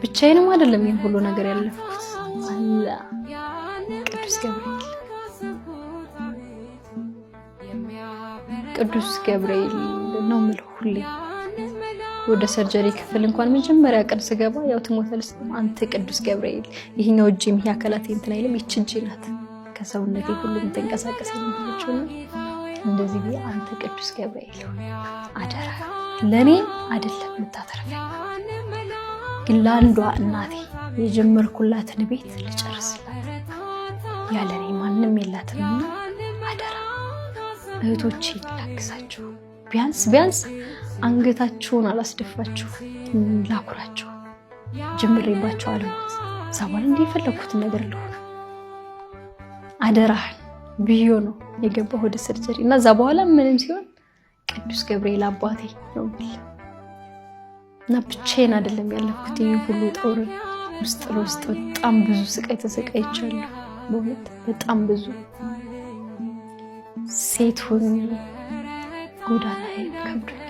ብቻዬንም አይደለም ይሄን ሁሉ ነገር ያለፍኩት አላ ቅዱስ ገብርኤል ነው የምለው ሁሌ ወደ ሰርጀሪ ክፍል እንኳን መጀመሪያ ቀን ስገባ ያው ትሞተልስ አንተ ቅዱስ ገብርኤል ይሄኛው እጄ ይሄ አካላቴ እንትን አይልም ይቺ እጄ ናት ከሰውነቴ ሁሉ ተንቀሳቀሰ ነው እንደዚህ ቢያ አንተ ቅዱስ ገብርኤል አደራ ለኔ አይደለም የምታተርፈኝ ግን ለአንዷ እናቴ የጀመርኩላትን ቤት ልጨርስላት ያለኔ ማንንም የላትምና አደራ እህቶቼ ላግዛችሁ ቢያንስ አንገታችሁን አላስደፋችሁ ላኩራችሁ ጀምሬባችሁ አልሞት ሰባል እንዲፈለኩት ነገር ልሆን አደራህን ብዮ ነው የገባው ወደ ሰርጀሪ እና እዛ በኋላ ምንም ሲሆን ቅዱስ ገብርኤል አባቴ ነው ብል እና ብቻዬን አይደለም ያለፍኩት ይሄን ሁሉ ጦር ውስጥ በጣም ብዙ ስቃይ ተሰቃይቻለሁ በእውነት በጣም ብዙ ሴት ሆኜ ጎዳና ላይ ከብዶኝ